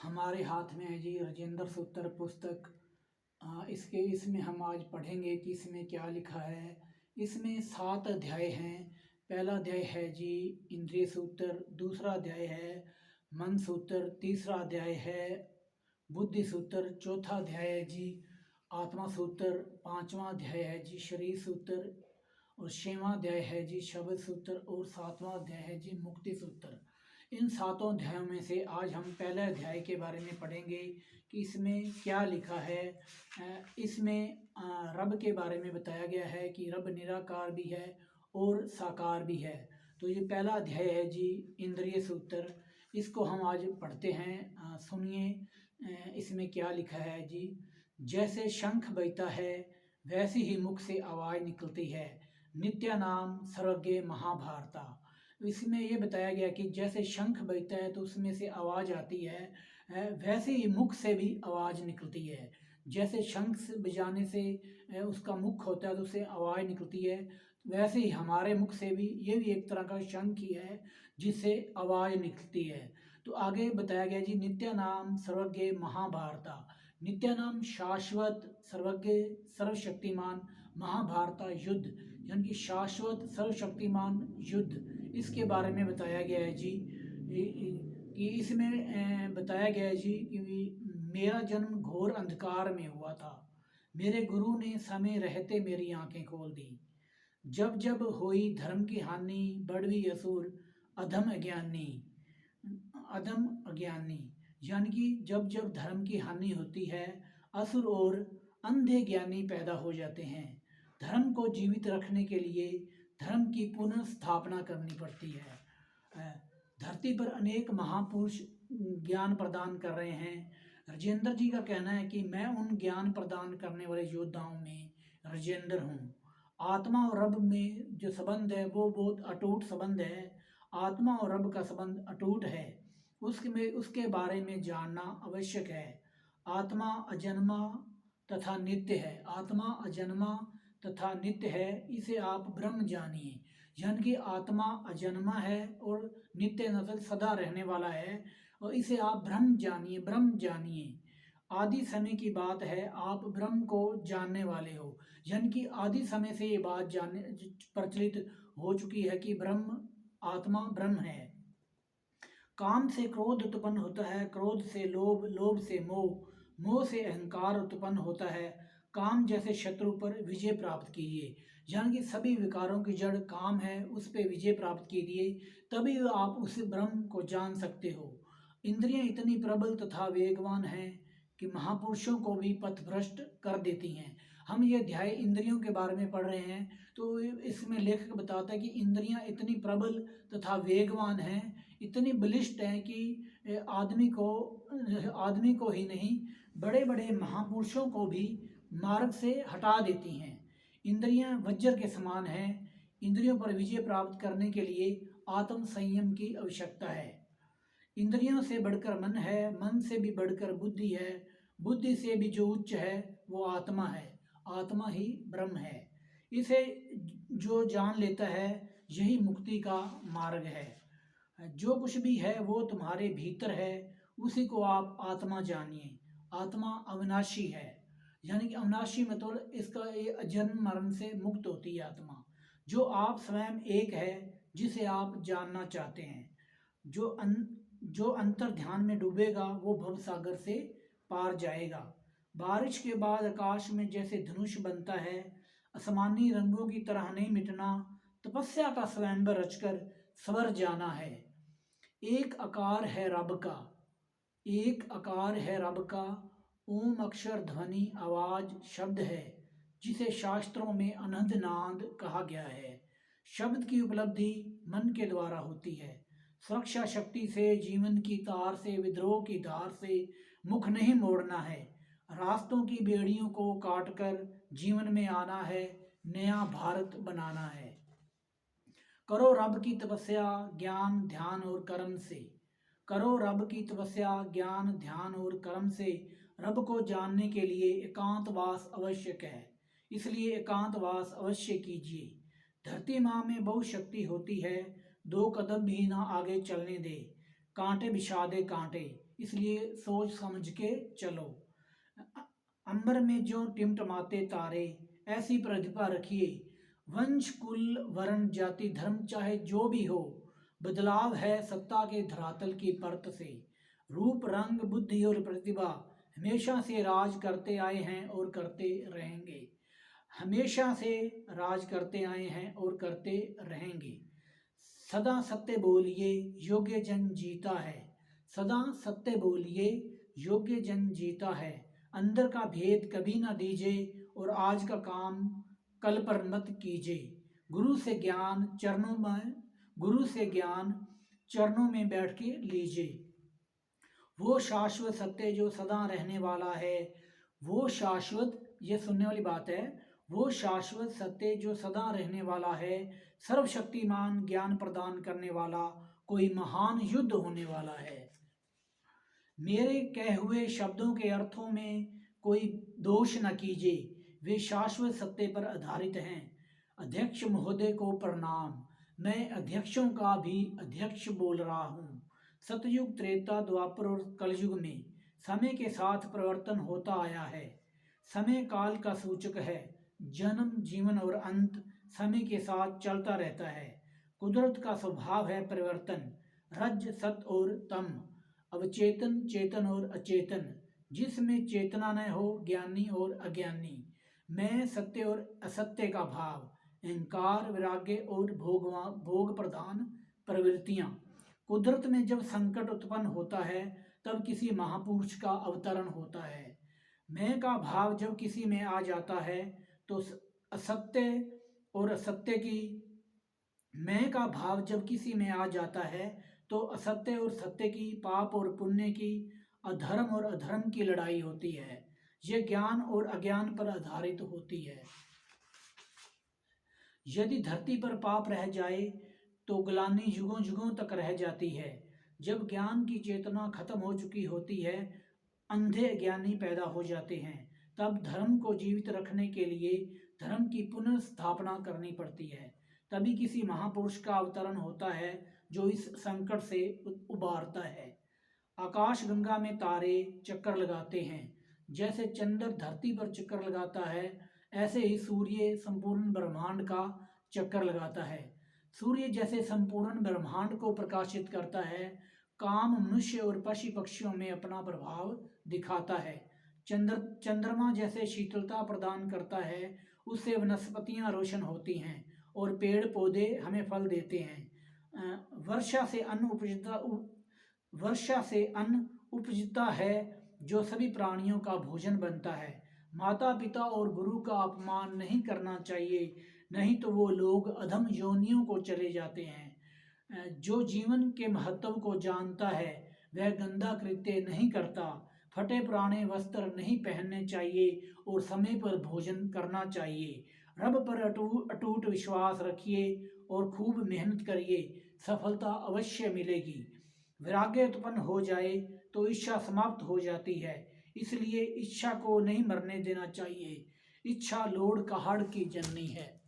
हमारे हाथ में है जी राजेंद्र सूत्र पुस्तक। इसमें हम आज पढ़ेंगे कि इसमें क्या लिखा है। इसमें 7 अध्याय हैं। पहला अध्याय है जी इंद्रिय सूत्र, दूसरा अध्याय है मन सूत्र, तीसरा अध्याय है बुद्धि सूत्र, चौथा अध्याय है जी आत्मा सूत्र, पांचवा अध्याय है जी शरीर सूत्र, और 6वां अध्याय है जी शब्द सूत्र, और 7वां अध्याय है जी मुक्ति सूत्र। इन 7 अध्यायों में से आज हम पहले अध्याय के बारे में पढ़ेंगे कि इसमें क्या लिखा है। इसमें रब के बारे में बताया गया है कि रब निराकार भी है और साकार भी है। तो ये पहला अध्याय है जी इंद्रिय सूत्र। इसको हम आज पढ़ते हैं। सुनिए इसमें क्या लिखा है जी। जैसे शंख बजता है वैसी ही मुख से आवाज़ निकलती है, नित्य नाम सर्वज्ञ महाभारता। इसमें ये बताया गया कि जैसे शंख बजता है तो उसमें से आवाज़ आती है, वैसे ही मुख से भी आवाज़ निकलती है। जैसे शंख बजाने से उसका मुख होता है तो उससे आवाज़ निकलती है, वैसे ही हमारे मुख से भी ये भी एक तरह का शंख ही है जिससे आवाज़ निकलती है। तो आगे बताया गया जी नित्य नाम सर्वज्ञ महाभारता। नित्य नाम शाश्वत, सर्वज्ञ सर्वशक्तिमान, महाभारता युद्ध, यानी कि शाश्वत सर्वशक्तिमान युद्ध, इसके बारे में बताया गया है जी। कि इसमें बताया गया है जी कि मेरा जन्म घोर अंधकार में हुआ था, मेरे गुरु ने समय रहते मेरी आंखें खोल दी। जब जब हुई धर्म की हानि, बढ़वी असुर अधम अज्ञानी। अधम अज्ञानी यानी कि जब जब धर्म की हानि होती है, असुर और अंधे ज्ञानी पैदा हो जाते हैं। धर्म को जीवित रखने के लिए धर्म की पुनः स्थापना करनी पड़ती है। धरती पर अनेक महापुरुष ज्ञान प्रदान कर रहे हैं। राजेंद्र जी का कहना है कि मैं उन ज्ञान प्रदान करने वाले योद्धाओं में राजेंद्र हूँ। आत्मा और रब में जो संबंध है वो बहुत अटूट संबंध है। आत्मा और रब का संबंध अटूट है, उसके बारे में जानना आवश्यक है। आत्मा अजन्मा तथा नित्य है। आत्मा अजन्मा तथा नित्य है, इसे आप ब्रह्म जानिए। यानी कि आत्मा अजन्मा है और नित्य नस्ल सदा रहने वाला है, और इसे आप ब्रह्म जानिए, ब्रह्म जानिए। आदि समय की बात है, आप ब्रह्म को जानने वाले हो। यानी कि आदि समय से ये बात जानने प्रचलित हो चुकी है कि ब्रह्म आत्मा ब्रह्म है। काम से क्रोध उत्पन्न होता है, क्रोध से लोभ, लोभ से मोह, मोह से अहंकार उत्पन्न होता है। काम जैसे शत्रु पर विजय प्राप्त कीजिए। यानी कि सभी विकारों की जड़ काम है, उस पर विजय प्राप्त कीजिए, तभी आप उस ब्रह्म को जान सकते हो। इंद्रियां इतनी प्रबल तथा वेगवान हैं कि महापुरुषों को भी पथभ्रष्ट कर देती हैं। हम ये अध्याय इंद्रियों के बारे में पढ़ रहे हैं, तो इसमें लेखक बताता है कि इंद्रियां इतनी प्रबल तथा वेगवान हैं, इतनी बलिष्ठ हैं कि आदमी को ही नहीं, बड़े बड़े महापुरुषों को भी मार्ग से हटा देती हैं। इंद्रियां वज्र के समान हैं। इंद्रियों पर विजय प्राप्त करने के लिए आत्म संयम की आवश्यकता है। इंद्रियों से बढ़कर मन है, मन से भी बढ़कर बुद्धि है, बुद्धि से भी जो उच्च है वो आत्मा है, आत्मा ही ब्रह्म है। इसे जो जान लेता है यही मुक्ति का मार्ग है। जो कुछ भी है वो तुम्हारे भीतर है, उसी को आप आत्मा जानिए। आत्मा अविनाशी है, यानी कि अविनाशी मतलब इसका ये जन्म मरण से मुक्त होती है आत्मा। जो आप स्वयं एक है, जिसे आप जानना चाहते हैं। जो अंतर ध्यान में डूबेगा वो भव सागर से पार जाएगा। बारिश के बाद आकाश में जैसे धनुष बनता है, आसमानी रंगों की तरह नहीं मिटना, तपस्या का स्वयंवर रचकर स्वर जाना है। एक आकार है रब का, एक आकार है रब का, ओम अक्षर ध्वनि आवाज शब्द है, जिसे शास्त्रों में अनंत नाद कहा गया है। शब्द की उपलब्धि मन के द्वारा होती है। सुरक्षा शक्ति से, जीवन की तार से, विद्रोह की धार से मुख नहीं मोड़ना है। रास्तों की बेड़ियों को काटकर जीवन में आना है, नया भारत बनाना है। करो रब की तपस्या ज्ञान ध्यान और कर्म से। करो रब की तपस्या ज्ञान ध्यान और कर्म से। रब को जानने के लिए एकांतवास आवश्यक है, इसलिए एकांतवास अवश्य कीजिए। धरती माँ में बहुत शक्ति होती है, 2 कदम भी ना आगे चलने दे। कांटे बिछा दे कांटे, इसलिए सोच समझ के चलो। अंबर में जो टिमटमाते तारे, ऐसी प्रतिभा रखिए। वंश कुल वर्ण जाति धर्म चाहे जो भी हो, बदलाव है सत्ता के धरातल की परत से। रूप रंग बुद्धि और प्रतिभा हमेशा से राज करते आए हैं और करते रहेंगे। हमेशा से राज करते आए हैं और करते रहेंगे। सदा सत्य बोलिए, योग्य जन जीता है। सदा सत्य बोलिए, योग्य जन जीता है। अंदर का भेद कभी ना दीजिए और आज का काम कल पर मत कीजिए। गुरु से ज्ञान चरणों में बैठ के लीजिए। वो शाश्वत सत्य जो सदा रहने वाला है, वो शाश्वत, ये सुनने वाली बात है, वो शाश्वत सत्य जो सदा रहने वाला है, सर्वशक्तिमान ज्ञान प्रदान करने वाला, कोई महान युद्ध होने वाला है। मेरे कहे हुए शब्दों के अर्थों में कोई दोष न कीजिए, वे शाश्वत सत्य पर आधारित हैं। अध्यक्ष महोदय को प्रणाम। मैं अध्यक्षों का भी अध्यक्ष बोल रहा हूँ। सतयुग, त्रेता, द्वापर और कलयुग में समय के साथ परिवर्तन होता आया है। समय काल का सूचक है। जन्म, जीवन और अंत समय के साथ चलता रहता है। कुदरत का स्वभाव है परिवर्तन। रज, सत और तम, अवचेतन, चेतन और अचेतन। जिसमें चेतना न हो, ज्ञानी और अज्ञानी। मैं, सत्य और असत्य का भाव, अहंकार, वैराग्य और भोग प्रधान प्रवृत्तियां। कुदरत में जब संकट उत्पन्न होता है तब किसी महापुरुष का अवतरण होता है। मैं का भाव जब किसी में आ जाता है तो असत्य और असत्य की मैं का भाव जब किसी में आ जाता है तो असत्य और सत्य की, पाप और पुण्य की, अधर्म और अधर्म की लड़ाई होती है। यह ज्ञान और अज्ञान पर आधारित होती है। यदि धरती पर पाप रह जाए तो ग्लानि युगों युगों तक रह जाती है। जब ज्ञान की चेतना खत्म हो चुकी होती है, अंधे अज्ञानी पैदा हो जाते हैं। तब धर्म को जीवित रखने के लिए धर्म की पुनर्स्थापना करनी पड़ती है। तभी किसी महापुरुष का अवतरण होता है जो इस संकट से उबारता है। आकाश गंगा में तारे चक्कर लगाते हैं। जैसे चंद्र धरती पर चक्कर लगाता है, ऐसे ही सूर्य संपूर्ण ब्रह्मांड का चक्कर लगाता है। सूर्य जैसे संपूर्ण ब्रह्मांड को प्रकाशित करता है, काम मनुष्य और पशु पक्षियों में अपना प्रभाव दिखाता है। चंद्रमा जैसे शीतलता प्रदान करता है, उससे वनस्पतियां रोशन होती हैं और पेड़ पौधे हमें फल देते हैं। वर्षा से अन्न उपजता है जो सभी प्राणियों का भोजन बनता है। माता पिता और गुरु का अपमान नहीं करना चाहिए, नहीं तो वो लोग अधम योनियों को चले जाते हैं। जो जीवन के महत्व को जानता है वह गंदा कृत्य नहीं करता। फटे पुराने वस्त्र नहीं पहनने चाहिए और समय पर भोजन करना चाहिए। रब पर अटूट विश्वास रखिए और खूब मेहनत करिए, सफलता अवश्य मिलेगी। वैराग्य उत्पन्न हो जाए तो इच्छा समाप्त हो जाती है, इसलिए इच्छा को नहीं मरने देना चाहिए। इच्छा लोड़ कहाड़ की जननी है।